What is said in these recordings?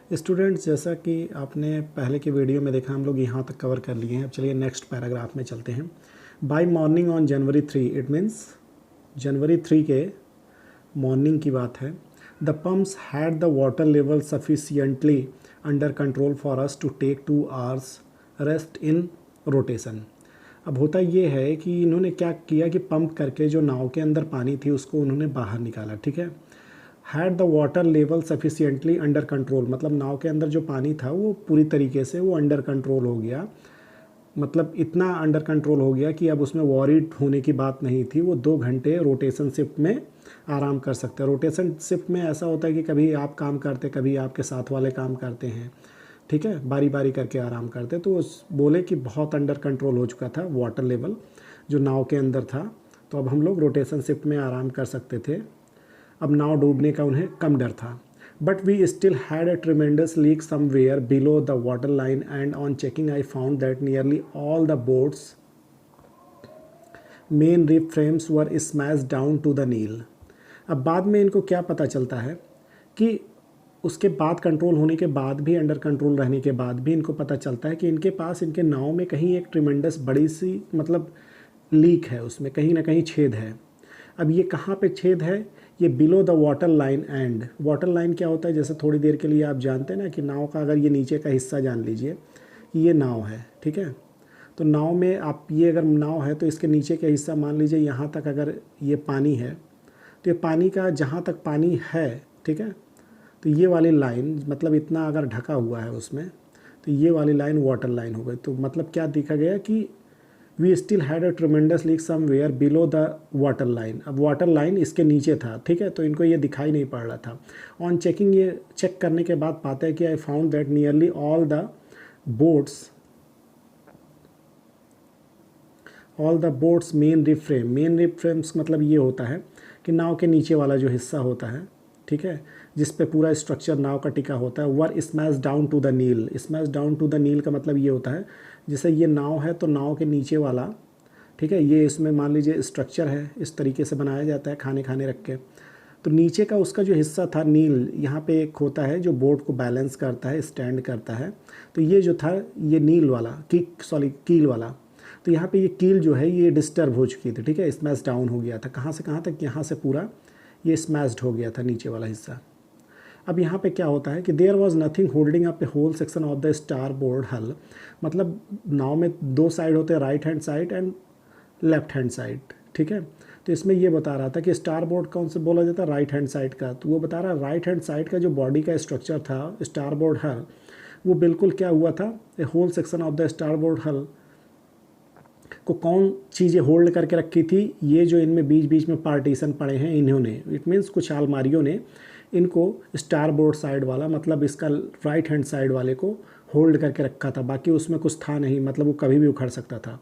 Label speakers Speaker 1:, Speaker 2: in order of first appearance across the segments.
Speaker 1: Students, जैसा कि आपने पहले के वीडियो में देखा, हम लोग यहाँ तक कवर कर लिए हैं। अब चलिए नेक्स्ट पैराग्राफ में चलते हैं। By morning on January 3, it means जनवरी 3 के मॉर्निंग की बात है। The pumps had the water level sufficiently under control for us to take 2 hours rest in rotation. अब होता ये है कि इन्होंने क्या किया कि पंप करके जो नाव के अंदर पानी थी उसको उन्होंने बाहर निकाला। ठीक है, had the water level sufficiently under control, मतलब नाव के अंदर जो पानी था वो पूरी तरीके से वो अंडर कंट्रोल हो गया। मतलब इतना अंडर कंट्रोल हो गया कि अब उसमें वॉरिड होने की बात नहीं थी। वो 2 घंटे रोटेशन शिफ्ट में आराम कर सकते हैं। रोटेशन शिफ्ट में ऐसा होता है कि कभी आप काम करते, कभी आपके साथ वाले काम करते हैं। ठीक है, बारी बारी करके आराम करते। तो उस बोले कि बहुत अंडर कंट्रोल हो चुका था वाटर लेवल जो नाव के अंदर था, तो अब हम लोग रोटेशन शिफ्ट में आराम कर सकते थे। अब नाव डूबने का उन्हें कम डर था। But we still had a tremendous leak somewhere below the water line and on checking I found that nearly all the boats main rib frames were smash down to the keel. अब बाद में इनको क्या पता चलता है कि उसके बाद कंट्रोल होने के बाद भी, अंडर कंट्रोल रहने के बाद भी इनको पता चलता है कि इनके पास, इनके नाव में कहीं एक ट्रिमेंडस बड़ी सी मतलब लीक है, उसमें कहीं ना कहीं छेद है। अब ये कहाँ पे छेद है? ये below the water line and. Water line क्या होता है? जैसे थोड़ी देर के लिए आप जानते हैं ना कि नाव का अगर ये नीचे का हिस्सा जान लीजिए कि ये नाव है, ठीक है, तो नाव में आप ये अगर नाव है तो इसके नीचे का हिस्सा मान लीजिए यहाँ तक अगर ये पानी है, तो ये पानी का जहाँ तक पानी है, ठीक है, तो ये वाली लाइन मतलब इतना अगर ढका हुआ है उसमें, तो ये वाली लाइन वाटर लाइन हो गई। तो मतलब क्या देखा गया कि we still had a tremendous leak somewhere below the water line. अब वाटर लाइन इसके नीचे था, ठीक है, तो इनको ये दिखाई नहीं पड़ रहा था। ऑन चेकिंग, ये चेक करने के बाद पाते हैं कि I found that nearly all the boats main rib frame. Main rib frames मतलब ये होता है कि नाव के नीचे वाला जो हिस्सा होता है, ठीक है, जिस पे पूरा स्ट्रक्चर नाव का टिका होता है, were smash down to the keel. Smash down to the keel का मतलब ये होता है, जैसे ये नाव है तो नाव के नीचे वाला, ठीक है, ये इसमें मान लीजिए स्ट्रक्चर है, इस तरीके से बनाया जाता है खाने खाने रख के। तो नीचे का उसका जो हिस्सा था नील, यहाँ पे एक होता है जो बोट को बैलेंस करता है, स्टैंड करता है। तो ये जो था ये नील वाला कील वाला, तो यहाँ पे ये कील जो है ये डिस्टर्ब हो चुकी थी, ठीक है, स्मैश डाउन हो गया था। कहाँ से कहाँ तक? यहाँ से पूरा ये स्मैश्ड हो गया था नीचे वाला हिस्सा। अब यहाँ पे क्या होता है कि there was nothing holding up a whole section of the starboard hull. मतलब नाव में 2 साइड होते हैं, right hand side and left hand side, ठीक है। तो इसमें ये बता रहा था कि स्टार बोर्ड कौन से बोला जाता है? राइट हैंड साइड का। तो वो बता रहा है राइट हैंड साइड का जो बॉडी का स्ट्रक्चर था स्टार बोर्ड हल, वो बिल्कुल क्या हुआ था, a whole section of the starboard hull को कौन चीज़ें होल्ड करके रखी थी? ये जो इनमें बीच बीच में पार्टीशन पड़े हैं इन्होंने, इट मीन्स कुछ अलमारियों ने इनको स्टार बोर्ड साइड वाला, मतलब इसका राइट हैंड साइड वाले को होल्ड करके रखा था। बाकी उसमें कुछ था नहीं, मतलब वो कभी भी उखड़ सकता था।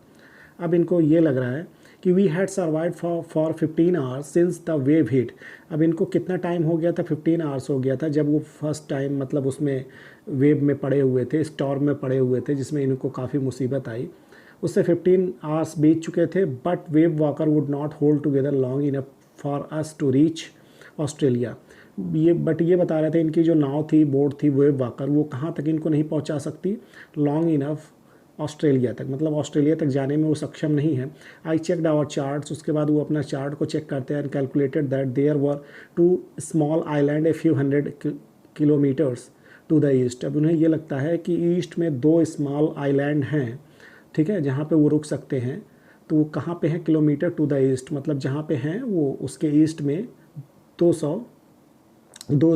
Speaker 1: अब इनको ये लग रहा है कि we had survive for 15 hours since the wave hit. अब इनको कितना टाइम हो गया था? 15 hours हो गया था जब वो फर्स्ट टाइम मतलब उसमें वेव में पड़े हुए थे, स्टॉर्म में पड़े हुए थे, जिसमें इनको काफ़ी मुसीबत आई। उससे 15 hours बीत चुके थे। But wave walker would not hold together long enough for us to reach Australia. ये बता रहे थे इनकी जो नाव थी, बोट थी, वेव वॉकर, वो कहाँ तक इनको नहीं पहुँचा सकती? लॉन्ग इनफ ऑस्ट्रेलिया तक, मतलब ऑस्ट्रेलिया तक जाने में वो सक्षम नहीं है। I checked our charts. उसके बाद वो अपना चार्ट को चेक करते हैं and calculated that there were 2 small island a few 100 kilometres to the east. अब उन्हें ये लगता है कि ईस्ट में 2 स्मॉल आइलैंड हैं, ठीक है, जहाँ पे वो रुक सकते हैं। तो वो कहाँ पे हैं? किलोमीटर टू द ईस्ट, मतलब जहाँ पे हैं वो उसके ईस्ट में 2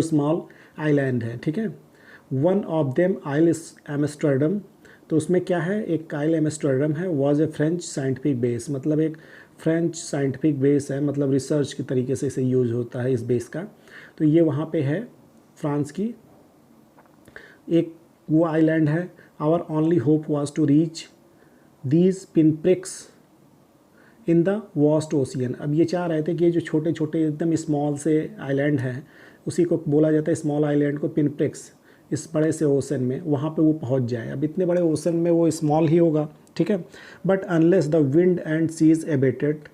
Speaker 1: स्मॉल आइलैंड है, ठीक है। One of them Ile Amsterdam. तो उसमें क्या है? एक आइल एम्स्टर्डम है। Was a French scientific base, मतलब एक फ्रेंच साइंटिफिक बेस है, मतलब रिसर्च के तरीके से इसे यूज होता है इस बेस का। तो ये वहाँ पे है फ्रांस की एक वो आइलैंड है। Our only hope was to reach these pinpricks in the vast ocean. अब ये चाह रहे थे कि ये जो छोटे छोटे एकदम स्मॉल से आइलैंड हैं, उसी को बोला जाता है स्मॉल आइलैंड को पिनप्रिक्स, इस बड़े से ओशन में, वहाँ पे वो पहुँच जाए। अब इतने बड़े ओशन में वो स्मॉल ही होगा, ठीक है। But unless the wind and seas abated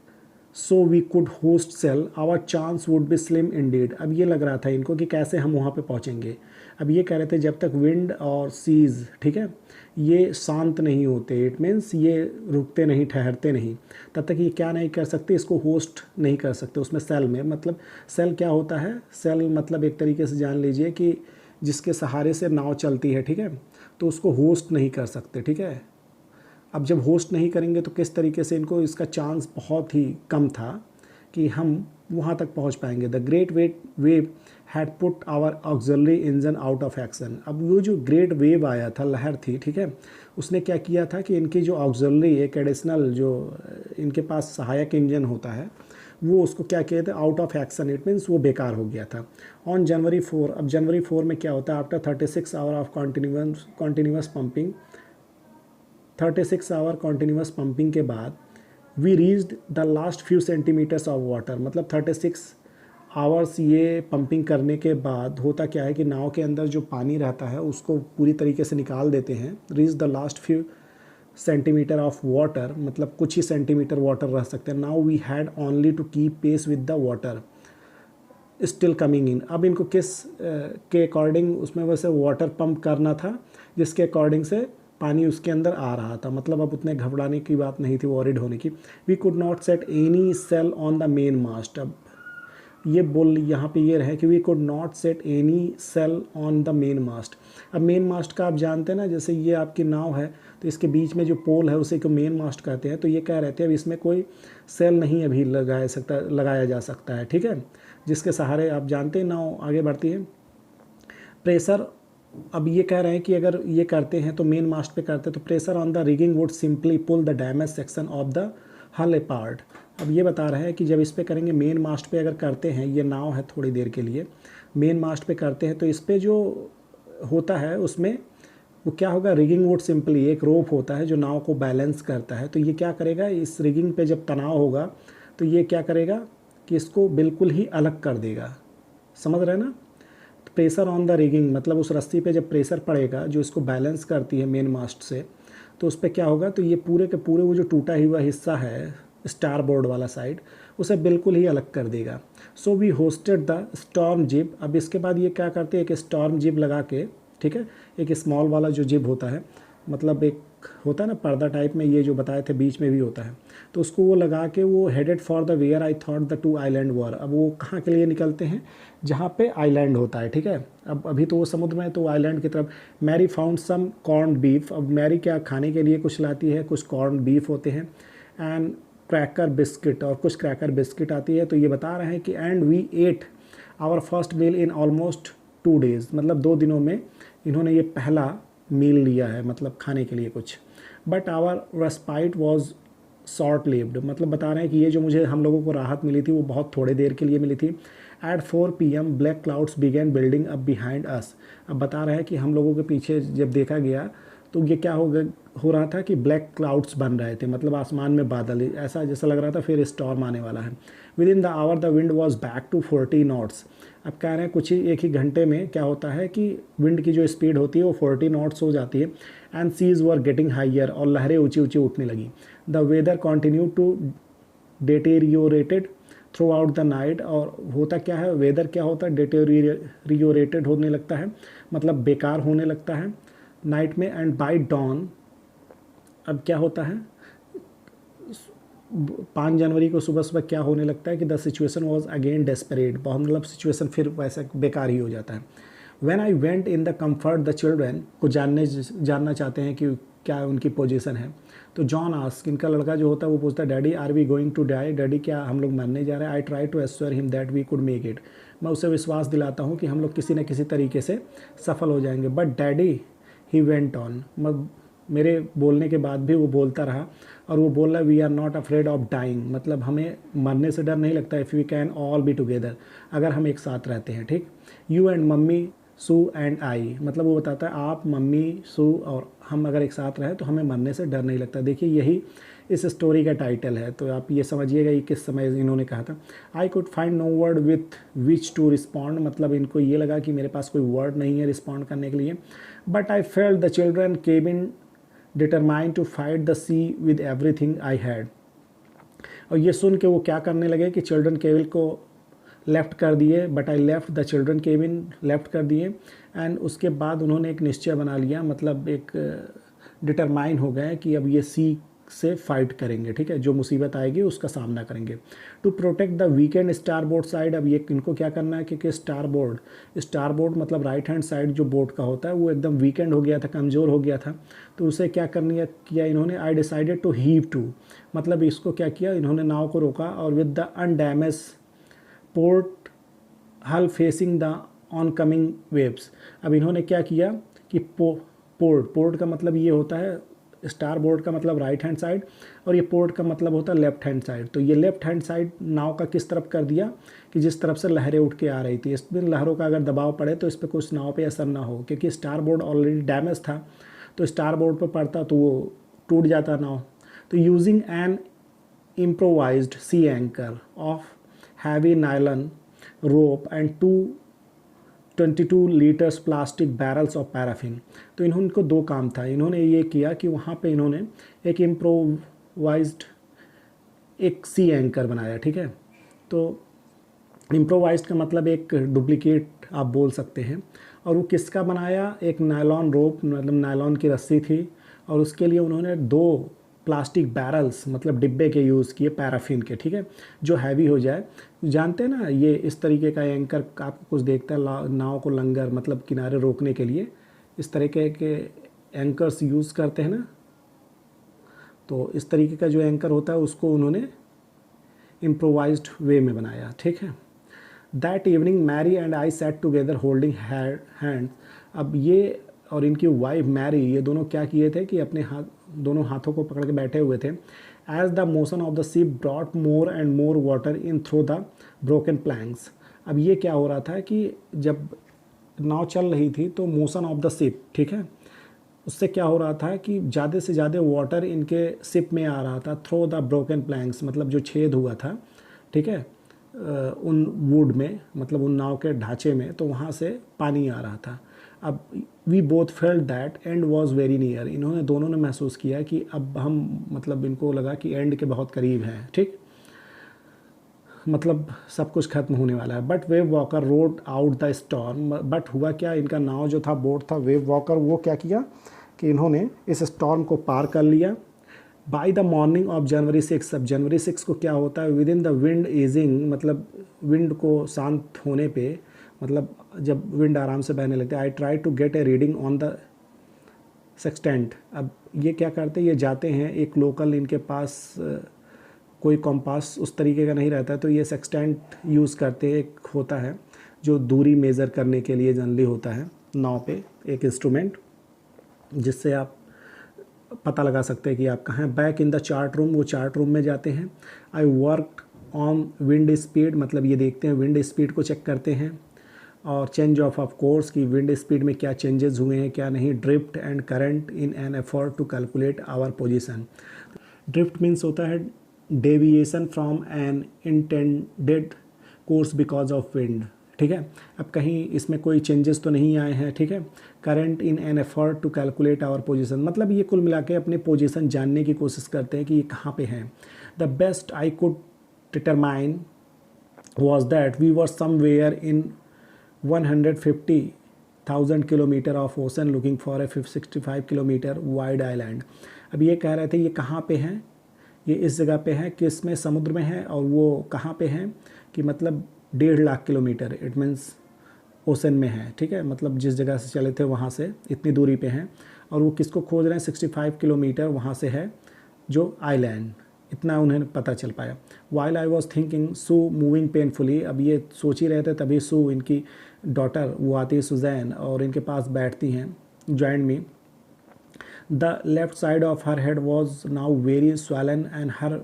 Speaker 1: so we could hoist sail our chance would be slim indeed. अब ये लग रहा था इनको कि कैसे हम वहाँ पे पहुँचेंगे। अब ये कह रहे थे जब तक विंड और सीज़, ठीक है, ये शांत नहीं होते, इट मीन्स ये रुकते नहीं, ठहरते नहीं, तब तक ये क्या नहीं कर सकते, इसको होस्ट नहीं कर सकते उसमें सेल में। मतलब सेल क्या होता है, सेल मतलब एक तरीके से जान लीजिए कि जिसके सहारे से नाव चलती है, ठीक है, तो उसको होस्ट नहीं कर सकते, ठीक है। अब जब होस्ट नहीं करेंगे तो किस तरीके से इनको, इसका चांस बहुत ही कम था कि हम वहाँ तक पहुँच पाएंगे। The great wave had put our auxiliary engine out of action. अब वो जो ग्रेट वेव आया था, लहर थी, ठीक है, उसने क्या किया था कि इनकी जो ऑक्सिलरी, एक एडिशनल जो इनके पास सहायक इंजन होता है, वो उसको क्या किया था, out of action, it means वो बेकार हो गया था। ऑन जनवरी 4, अब जनवरी 4 में क्या होता है, after 36 hour of continuous pumping, 36 hour continuous pumping के बाद we reached the last few centimetres of water. मतलब 36 आवर्स ये पंपिंग करने के बाद होता क्या है कि नाव के अंदर जो पानी रहता है उसको पूरी तरीके से निकाल देते हैं। Reach the last few centimetre of water, मतलब कुछ ही सेंटीमीटर वाटर रह सकते हैं। Now we had only to keep pace with the water still coming in. अब इनको किस के अकॉर्डिंग उसमें वैसे वाटर पंप करना था जिसके अकॉर्डिंग से पानी उसके अंदर आ रहा था। मतलब अब उतने घबराने की बात नहीं थी, वॉरिड होने की। We could not set any sail on the main mast. अब ये बोल यहाँ पे ये रहे कि we could not set any sail on the main mast. अब मेन मास्ट का आप जानते हैं ना, जैसे ये आपकी नाव है तो इसके बीच में जो पोल है उसे को मेन मास्ट कहते हैं। तो ये कह रहे थे अब इसमें कोई सेल नहीं अभी लगाया जा सकता है, ठीक है, जिसके सहारे आप जानते हैं नाव आगे बढ़ती है। प्रेशर, अब ये कह रहे हैं कि अगर ये करते हैं तो मेन मास्ट पे करते हैं तो pressure on the rigging would simply pull the damage section of the hull apart. अब ये बता रहे हैं कि जब इस पे करेंगे, मेन मास्ट पे अगर करते हैं, ये नाव है थोड़ी देर के लिए, मेन मास्ट पे करते हैं तो इस पे जो होता है उसमें वो क्या होगा, रिगिंग वुड सिंपली, एक रोप होता है जो नाव को बैलेंस करता है, तो ये क्या करेगा, इस रिगिंग पे जब तनाव होगा तो ये क्या करेगा कि इसको बिल्कुल ही अलग कर देगा। समझ रहे हैं ना। प्रेशर ऑन द रिगिंग मतलब उस रस्सी पे जब प्रेशर पड़ेगा जो इसको बैलेंस करती है मेन मास्ट से, तो उस पर क्या होगा, तो ये पूरे के पूरे वो जो टूटा हुआ हिस्सा है स्टार बोर्ड वाला साइड, उसे बिल्कुल ही अलग कर देगा। So we hoisted the storm jib. अब इसके बाद ये क्या करते हैं, एक स्टॉर्म जिब लगा के, ठीक है, एक स्मॉल वाला जो जिब होता है, मतलब एक होता है ना पर्दा टाइप में, ये जो बताए थे बीच में भी होता है, तो उसको वो लगा के वो headed for the where I thought the two island were. अब वो कहाँ के लिए निकलते हैं, जहाँ पे आइलैंड होता है, ठीक है। अब अभी तो वो समुद्र में है तो आइलैंड की तरफ। Mary found some corn beef. अब मैरी क्या खाने के लिए कुछ लाती है, कुछ कॉर्न बीफ होते हैं, एंड क्रैकर बिस्किट, और कुछ क्रैकर बिस्किट आती है। तो ये बता रहे हैं कि and we ate our first meal in almost 2 days, मतलब 2 दिनों में इन्होंने ये पहला मील लिया है, मतलब खाने के लिए कुछ। But our respite was short lived, मतलब बता रहे हैं कि ये जो मुझे हम लोगों को राहत मिली थी वो बहुत थोड़ी देर के लिए मिली थी। At 4 PM black clouds began building up behind us. अब बता रहे हैं कि हम लोगों के पीछे जब देखा गया तो ये क्या हो रहा था कि ब्लैक क्लाउड्स बन रहे थे, मतलब आसमान में बादल, ऐसा जैसा लग रहा था फिर स्टॉर्म आने वाला है। Within the hour the wind was back to 40 knots. अब कह रहे हैं कुछ ही एक ही घंटे में क्या होता है कि विंड की जो स्पीड होती है वो 40 नॉट्स हो जाती है। And seas were getting higher, और लहरें ऊँची ऊँची उठने लगी। The weather continue to deteriorated throughout the night. और होता क्या है, वेदर क्या होता है, डेटेरियोरेटेड होने लगता है, मतलब बेकार होने लगता है नाइट में। एंड बाई डॉन, अब क्या होता है, 5 जनवरी को सुबह सुबह क्या होने लगता है कि the situation was again desperate, बहुत मतलब सिचुएशन फिर वैसे बेकार ही हो जाता है। When I went in the comfort the children को जानना चाहते हैं कि क्या उनकी पोजीशन है। तो जॉन आस्क, इनका लड़का जो होता है वो पूछता है, daddy are we going to die, daddy क्या हम लोग मरने जा रहे हैं। I try to assure him that we could make it, मैं उसे विश्वास दिलाता हूँ कि हम लोग किसी न किसी तरीके से सफल हो जाएंगे। But daddy he went on, मेरे बोलने के बाद भी वो बोलता रहा, और वो बोल रहा है we are not afraid of dying, मतलब हमें मरने से डर नहीं लगता, if we can all be together, अगर हम एक साथ रहते हैं, ठीक। You and mummy Sue and I, मतलब वो बताता है आप, मम्मी, सू और हम अगर एक साथ रहे तो हमें मरने से डर नहीं लगता। देखिए यही इस स्टोरी का टाइटल है, तो आप ये समझिएगा ये किस समय इन्होंने कहा था। I could find no word with which to respond, मतलब इनको ये लगा कि मेरे पास कोई वर्ड नहीं है रिस्पॉन्ड करने के लिए। But I felt the children cabin determined to fight the sea with everything I had. और ये सुन के वो क्या करने लगे कि चिल्ड्रन केबिन को लेफ़्ट कर दिए, but I left the children cabin, left कर दिए। एंड उसके बाद उन्होंने एक निश्चय बना लिया, मतलब एक डिटरमाइन हो गए कि अब ये सी से फाइट करेंगे, ठीक है, जो मुसीबत आएगी उसका सामना करेंगे। To protect the weakened starboard side, अब ये इनको क्या करना है कि स्टार बोर्ड मतलब राइट हैंड साइड जो बोर्ड का होता है वो एकदम वीकेंड हो गया था, कमज़ोर हो गया था, तो उसे क्या करनी किया इन्होंने, I decided to heave to, मतलब इसको क्या किया इन्होंने, नाव को रोका और with the undamaged port hull facing the oncoming waves. अब इन्होंने क्या किया कि पोर्ट का मतलब ये होता है, स्टार बोर्ड का मतलब राइट हैंड साइड और ये पोर्ट का मतलब होता है लेफ्ट हैंड साइड। तो ये लेफ्ट हैंड साइड नाव का किस तरफ कर दिया कि जिस तरफ से लहरें उठ के आ रही थी, इसमें लहरों का अगर दबाव पड़े तो इस पर कुछ नाव पे असर ना हो, क्योंकि स्टार बोर्ड ऑलरेडी डैमेज था, तो स्टार बोर्ड पर पड़ता तो वो टूट जाता नाव। तो using an improvised sea anchor of heavy nylon rope and 22 litres plastic barrels of paraffin. तो इनको दो काम था, इन्होंने ये किया कि वहाँ पे इन्होंने एक इम्प्रोवाइज्ड एक सी एंकर बनाया, ठीक है। तो इम्प्रोवाइज्ड का मतलब एक डुप्लीकेट आप बोल सकते हैं, और वो किसका बनाया, एक नायलॉन रोप मतलब नायलॉन की रस्सी थी, और उसके लिए उन्होंने 2 प्लास्टिक बैरल्स मतलब डिब्बे के यूज़ किए पैराफिन के, ठीक है, जो हैवी हो जाए। जानते हैं ना ये इस तरीके का एंकर आपको कुछ देखता है, नाव को लंगर मतलब किनारे रोकने के लिए इस तरीके के एंकर्स यूज़ करते हैं ना, तो इस तरीके का जो एंकर होता है उसको उन्होंने इम्प्रोवाइज्ड वे में बनाया, ठीक है। That evening Mary and I sat together holding hand. अब ये और इनकी वाइफ मैरी ये दोनों क्या किए थे कि अपने दोनों हाथों को पकड़ के बैठे हुए थे। As the motion of the ship brought more and more water in through the broken planks. अब ये क्या हो रहा था कि जब नाव चल रही थी तो मोशन ऑफ द शिप, ठीक है, उससे क्या हो रहा था कि ज़्यादा से ज़्यादा वाटर इनके शिप में आ रहा था थ्रू द ब्रोकन प्लैंक्स, मतलब जो छेद हुआ था, ठीक है, उन वुड में मतलब उन नाव के ढांचे में, तो वहाँ से पानी आ रहा था। अब we both felt that end was very near, इन्होंने दोनों ने महसूस किया कि अब हम मतलब इनको लगा कि एंड के बहुत करीब हैं, ठीक, मतलब सब कुछ खत्म होने वाला है। But wave walker road out the storm, but हुआ क्या, इनका नाव जो था बोट था वेव वॉकर, वो क्या किया कि इन्होंने इस स्टॉर्म को पार कर लिया। By the morning of January 6, अब जनवरी 6 को क्या होता है, within the wind easing, मतलब विंड को शांत होने पे, मतलब जब विंड आराम से बहने लगता है, I try to get a reading on the sextant. अब ये क्या करते हैं, ये जाते हैं एक लोकल, इनके पास कोई कॉम्पास उस तरीके का नहीं रहता है, तो ये सेक्सटेंट यूज़ करते हैं, एक होता है जो दूरी मेज़र करने के लिए जनरली होता है नाव पे, एक इंस्ट्रूमेंट जिससे आप पता लगा सकते हैं कि आप कहाँ हैं। Back in the chart room, वो चार्ट रूम में जाते हैं। I work on wind speed, मतलब ये देखते हैं विंड स्पीड को चेक करते हैं, और चेंज ऑफ कोर्स की विंड स्पीड में क्या चेंजेस हुए हैं क्या नहीं। Drift and current in an effort to calculate our position. Drift means होता है deviation from an intended course because of wind, ठीक है। अब कहीं इसमें कोई चेंजेस तो नहीं आए हैं, ठीक है। Current in an effort to calculate our position, मतलब ये कुल मिला के अपने पोजीशन जानने की कोशिश करते हैं कि ये कहाँ पे हैं। The best I could determine was that we were somewhere in 150,000 kilometre of ocean looking for a 65 kilometre wide island. अब ये कह रहे थे ये कहाँ पे हैं, ये इस जगह पे है, किस में, समुद्र में है, और वो कहाँ पे हैं कि मतलब 1.5 lakh kilometre, it means ocean में है, ठीक है, मतलब जिस जगह से चले थे वहाँ से इतनी दूरी पे हैं, और वो किसको खोज रहे हैं, 65 किलोमीटर वहाँ से है जो आइलैंड, इतना उन्हें पता चल पाया। While I was thinking Sue moving painfully, अब ये सोच ही रहे थे तभी सू इनकी डॉटर वो आती है सुजैन, और इनके पास बैठती हैं, join me. The left side of her head was now very swollen and her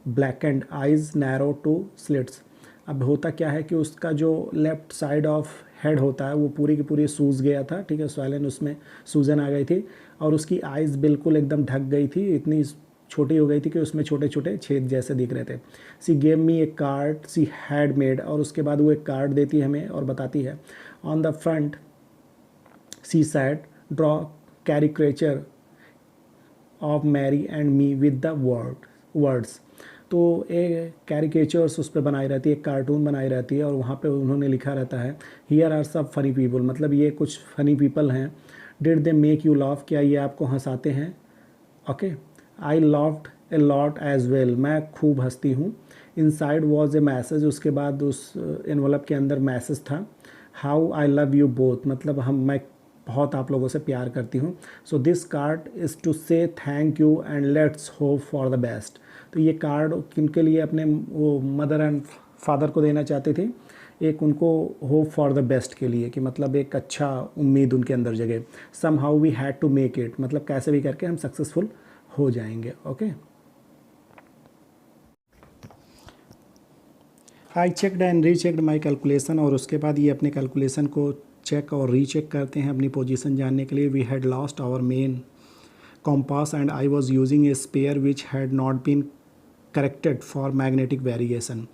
Speaker 1: blackened eyes narrow to slits। अब होता क्या है कि उसका जो लेफ्ट साइड ऑफ हेड होता है वो पूरी की पूरी सूज गया था, ठीक है, swollen, उसमें सूजन आ गई थी, और उसकी आइज़ बिल्कुल एकदम ढक गई थी, इतनी छोटी हो गई थी कि उसमें छोटे छोटे छेद जैसे दिख रहे थे। सी gave me A card she had made, और उसके बाद वो एक कार्ड देती है हमें और बताती है, on the front she said draw caricature of Mary and me with the words. तो एक कैरिकेचर्स उस पर बनाई रहती है, एक कार्टून बनाई रहती है और वहाँ पे उन्होंने लिखा रहता है here are some funny people, मतलब ये कुछ फनी पीपल हैं। Did they make you laugh, क्या ये आपको हंसाते हैं? Okay, I laughed a lot as well, मैं खूब हंसती हूँ। इनसाइड वॉज ए मैसेज, उसके बाद उस एनवलप के अंदर मैसेज था, how I love you both, मतलब मैं बहुत आप लोगों से प्यार करती हूँ। So this card is to say thank you and let's hope for the best. तो ये कार्ड किनके लिए, अपने वो मदर एंड फादर को देना चाहते थे, एक उनको होप फॉर द बेस्ट के लिए, कि मतलब एक अच्छा उम्मीद उनके अंदर जगे। Somehow we had to make it, मतलब कैसे भी करके हम सक्सेसफुल हो जाएंगे। Okay, I checked and rechecked my calculation, और उसके बाद ये अपने कैलकुलेशन को चेक और रीचेक करते हैं अपनी पोजीशन जानने के लिए। We had lost our main compass and I was using a spare which had not been corrected for magnetic variation.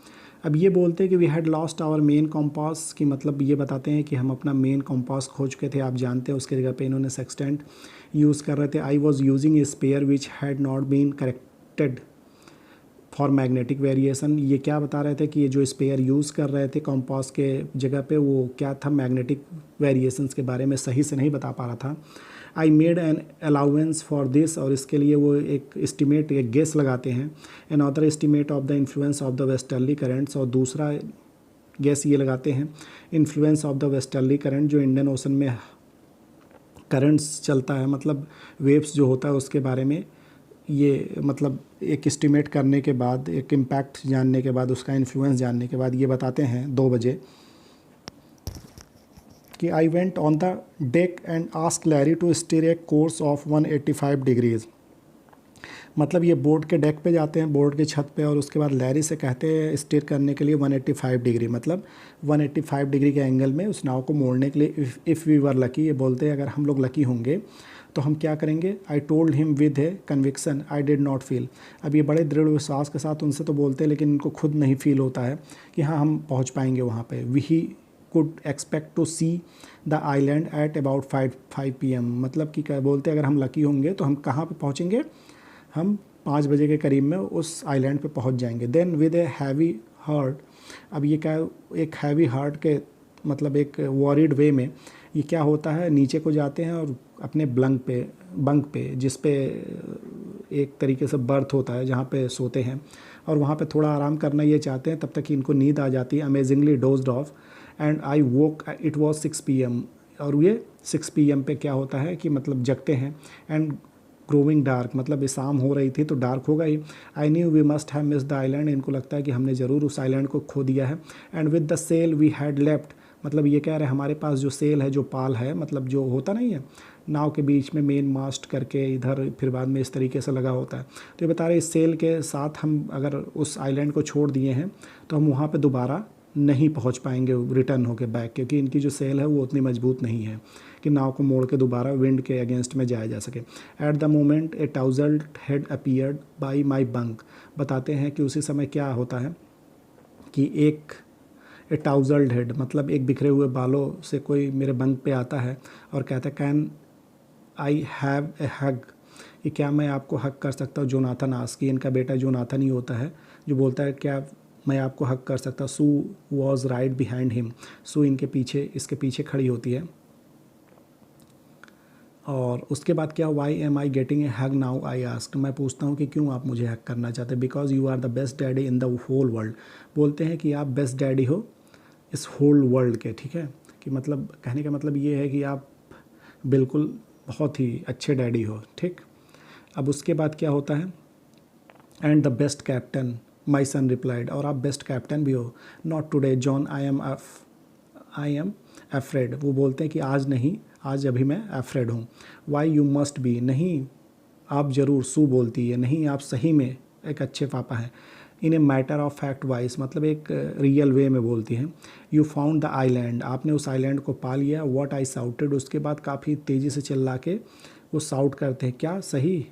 Speaker 1: अब ये बोलते हैं कि we had lost our main compass, की मतलब ये बताते हैं कि हम अपना मेन कॉम्पास खो चुके थे। आप जानते हैं उसके जगह पे इन्होंने सेक्सटेंट यूज़ कर रहे थे। I was using a spare which had not been corrected for magnetic variation. ये क्या बता रहे थे कि ये जो स्पेयर यूज़ कर रहे थे कॉम्पास के जगह पे, वो क्या था, मैग्नेटिक वेरिएशंस के बारे में सही से नहीं बता पा रहा था। I made an allowance for this, और इसके लिए वो एक एस्टिमेट, एक गेस लगाते हैं। Another estimate of the influence of the westerly currents, और दूसरा गेस ये लगाते हैं influence of the westerly current, जो इंडियन ओशन में करंट्स चलता है, मतलब वेव्स जो होता है उसके बारे में। ये मतलब एक एस्टिमेट करने के बाद, एक इम्पैक्ट जानने के बाद, उसका इन्फ्लुएंस जानने के बाद ये बताते हैं 2 बजे कि I went on the deck and ask Larry to steer a course of 185 degrees. मतलब ये बोर्ड के डेक पे जाते हैं, बोर्ड की छत पे, और उसके बाद लैरी से कहते हैं स्टीयर करने के लिए 185 डिग्री, मतलब 185 डिग्री के एंगल में उस नाव को मोड़ने के लिए। इफ़ वी वर लकी, ये बोलते हैं अगर हम लोग लकी होंगे तो हम क्या करेंगे। I told him with A conviction I did not feel. अब ये बड़े दृढ़ विश्वास के साथ उनसे तो बोलते हैं, लेकिन इनको खुद नहीं फील होता है कि हाँ हम पहुँच पाएंगे वहाँ पर। We could expect to see the island at about 5 PM, मतलब कि क्या बोलते हैं अगर हम लकी होंगे तो हम कहाँ पे पहुँचेंगे, हम 5 बजे के करीब में उस आइलैंड पे पहुँच जाएंगे। Then with a heavy heart, अब ये क्या, एक हैवी हार्ट के मतलब एक वॉरिड वे में ये क्या होता है, नीचे को जाते हैं और अपने बंक पे जिस पे एक तरीके से बर्थ होता है जहाँ पे सोते हैं, और वहाँ पे थोड़ा आराम करना ये चाहते हैं, तब तक कि इनको नींद आ जाती है। Amazingly dozed of and I woke, it was 6 PM, और ये 6 PM पे क्या होता है कि मतलब जगते हैं। एंड ग्रोविंग डार्क, मतलब शाम हो रही थी तो डार्क होगा ही। I knew we must have miss the island, इनको लगता है कि हमने ज़रूर उस आइलैंड को खो दिया है। And with the sail we had left, मतलब ये कह रहे हैं हमारे पास जो सेल है, जो पाल है, मतलब जो होता नहीं है नाव के बीच में मेन मास्ट करके इधर फिर बाद में इस तरीके से लगा होता है, तो ये बता रहे इस सेल के साथ हम अगर उस आइलैंड को छोड़ दिए हैं तो हम वहाँ पर दोबारा नहीं पहुंच पाएंगे रिटर्न होके बैक, क्योंकि इनकी जो सेल है वो उतनी मजबूत नहीं है कि नाव को मोड़ के दोबारा विंड के अगेंस्ट में जाया जा सके। At the moment a tousled head appeared by my bunk, बताते हैं कि उसी समय क्या होता है कि एक ए टाउजल्ड हेड, मतलब एक बिखरे हुए बालों से कोई मेरे बंक पे आता है और कहता है कैन आई हैव ए हग, कि क्या मैं आपको हक कर सकता हूँ। जोनाथन आस्क, इनका बेटा जोनाथन ही होता है जो बोलता है क्या मैं आपको हक कर सकता। सू वॉज राइट बिहाइंड हिम, सू इनके पीछे, इसके पीछे खड़ी होती है। और उसके बाद क्या, why am I getting a hug now I ask, मैं पूछता हूँ कि क्यों आप मुझे हक करना चाहते हैं। Because you are the best daddy in the whole world, बोलते हैं कि आप बेस्ट डैडी हो इस होल वर्ल्ड के, ठीक है, कि मतलब कहने का मतलब ये है कि आप बिल्कुल बहुत ही अच्छे डैडी हो, ठीक। अब उसके बाद क्या होता है, and the best captain my son replied, और आप बेस्ट कैप्टन भी हो। Not today John, I am afraid, वो बोलते हैं कि आज नहीं, आज अभी मैं एफ्रेड हूँ। वाई यू मस्ट बी, नहीं आप ज़रूर, सू बोलती है नहीं आप सही में एक अच्छे पापा हैं। In a matter of fact wise, मतलब एक रियल वे में बोलती हैं। यू फाउंड द आइलैंड, आपने उस आइलैंड को पा लिया। व्हाट आई साउटेड, उसके बाद काफ़ी तेज़ी से चिल्ला के वो साउट करते हैं, क्या सही।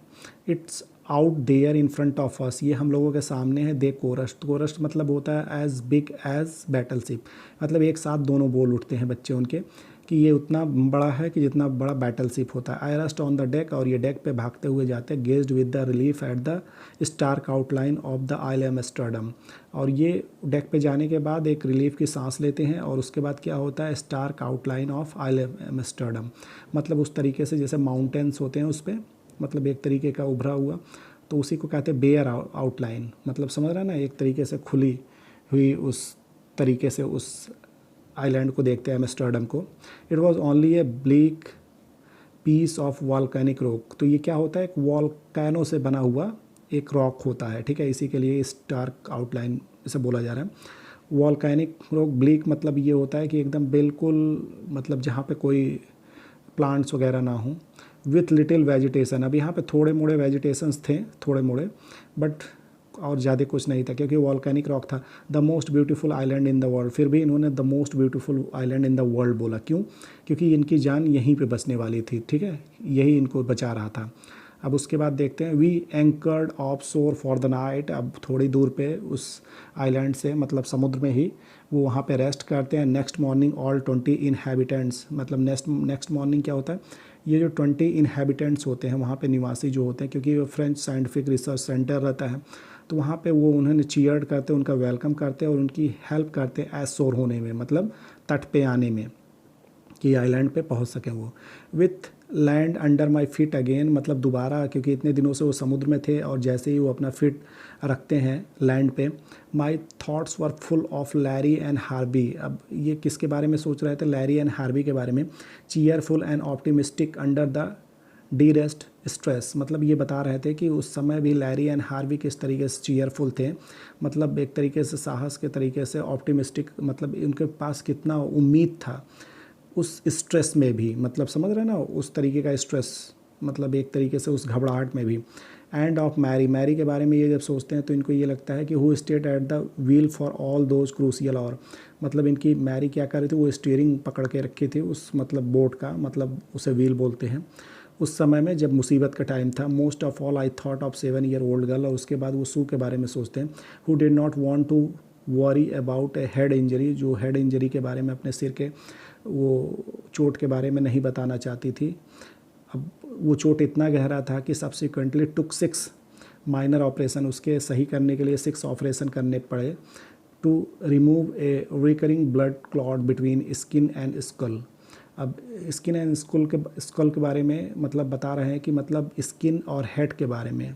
Speaker 1: It's out there in front of us, ये हम लोगों के सामने है। दे कोरस्ट, कोरस्ट मतलब होता है as big as battleship, मतलब एक साथ दोनों बोल उठते हैं बच्चे उनके कि ये उतना बड़ा है कि जितना बड़ा बैटल शिप होता है। I rushed on the deck, और ये डेक पे भागते हुए जाते हैं। Gazed with the relief at the stark outline of the Ile Amsterdam, और ये डेक पे जाने के बाद एक रिलीफ की सांस लेते हैं, और उसके बाद क्या होता है, stark outline of Ile Amsterdam, मतलब उस तरीके से जैसे माउंटेन्स होते हैं उस पर, मतलब एक तरीके का उभरा हुआ, तो उसी को कहते हैं बेयर आउटलाइन, मतलब समझ रहे हैं ना, एक तरीके से खुली हुई उस तरीके से उस आइलैंड को देखते हैं एम्स्टर्डम को। It was only a bleak piece of volcanic rock, तो ये क्या होता है, एक वॉल्केनो से बना हुआ एक रॉक होता है, ठीक है, इसी के लिए स्टार्क आउटलाइन इसे बोला जा रहा है। वॉल्केनिक रॉक, ब्लीक मतलब ये होता है कि एकदम बिल्कुल, मतलब जहाँ पे कोई प्लांट्स वगैरह ना हो, विथ लिटिल वेजिटेशन। अब यहाँ पे थोड़े मोड़े वेजिटेशंस थे, थोड़े मोड़े, बट और ज़्यादा कुछ नहीं था, क्योंकि वॉल्केनिक रॉक था। The most beautiful island in the world, फिर भी इन्होंने the most beautiful island in the world बोला, क्यों, क्योंकि इनकी जान यहीं पे बसने वाली थी, ठीक है, यही इनको बचा रहा था। अब उसके बाद देखते हैं, वी एंकर्ड ऑफ शोर फॉर द नाइट, अब थोड़ी दूर पे उस आइलैंड से, मतलब समुद्र में ही वो वहाँ पे रेस्ट करते हैं। नेक्स्ट मॉर्निंग ऑल 20 इनहेबिटेंट्स, मतलब नेक्स्ट मॉर्निंग क्या होता है, ये जो 20 इनहेबिटेंट्स होते हैं वहाँ पे निवासी जो होते हैं, क्योंकि वो फ्रेंच साइंटिफिक रिसर्च सेंटर रहता है, तो वहाँ पे वो उन्हें चीयर्ड करते हैं, उनका वेलकम करते हैं और उनकी हेल्प करते हैं एज शोर होने में, मतलब तट पे आने में, कि आइलैंड पे पहुँच सकें वो। With land under my feet again, मतलब दोबारा, क्योंकि इतने दिनों से वो समुद्र में थे और जैसे ही वो अपना फीट रखते हैं लैंड पे, my thoughts were full of Larry and Harvey. अब ये किसके बारे में सोच रहे थे, लैरी एंड हार्बी के बारे में। Cheerful and optimistic under the direst stress, मतलब ये बता रहे थे कि उस समय भी लैरी एंड हार्वी किस तरीके से चीयरफुल थे, मतलब एक तरीके से साहस के तरीके से, ऑप्टिमिस्टिक, मतलब उनके पास कितना उम्मीद था उस स्ट्रेस में भी, मतलब समझ रहे हैं ना, उस तरीके का स्ट्रेस, मतलब एक तरीके से उस घबराहट में भी। एंड ऑफ मैरी के बारे में ये जब सोचते हैं तो इनको ये लगता है कि who stayed at the wheel for all those crucial, और मतलब इनकी मैरी क्या कर रही थी, वो स्टीयरिंग पकड़ के रखी थी उस, मतलब बोट का, मतलब उसे व्हील बोलते हैं, उस समय में जब मुसीबत का टाइम था। Most of all I thought of 7 year old girl, और उसके बाद वो सू के बारे में सोचते हैं, who did not want to worry about a head injury, जो हेड इंजरी के बारे में, अपने सिर के वो चोट के बारे में नहीं बताना चाहती थी। अब वो चोट इतना गहरा था कि सब्सिक्वेंटली टुक 6 माइनर ऑपरेशन, उसके सही करने के लिए 6 ऑपरेशन करने पड़े, to remove a recurring blood clot between skin and skull. अब स्किन एंड स्कल के बारे में मतलब बता रहे हैं कि मतलब स्किन और हेड के बारे में,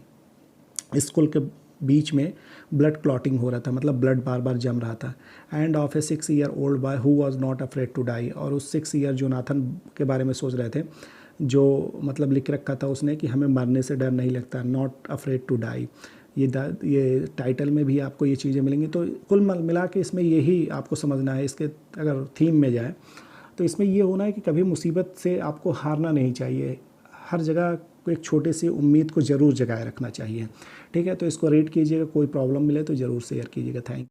Speaker 1: स्कल के बीच में ब्लड क्लॉटिंग हो रहा था, मतलब ब्लड बार बार जम रहा था। End of a 6 year old boy who was not afraid to die, और उस 6 ईयर जोनाथन के बारे में सोच रहे थे, जो मतलब लिख रखा था उसने कि हमें मरने से डर नहीं लगता, नॉट अफ्रेड टू डाई। ये टाइटल में भी आपको ये चीज़ें मिलेंगी। तो कुल मिला के इसमें यही आपको समझना है, इसके अगर थीम में जाए तो इसमें ये होना है कि कभी मुसीबत से आपको हारना नहीं चाहिए, हर जगह को एक छोटी सी उम्मीद को ज़रूर जगाए रखना चाहिए, ठीक है। तो इसको रेट कीजिएगा, कोई प्रॉब्लम मिले तो ज़रूर शेयर कीजिएगा। थैंक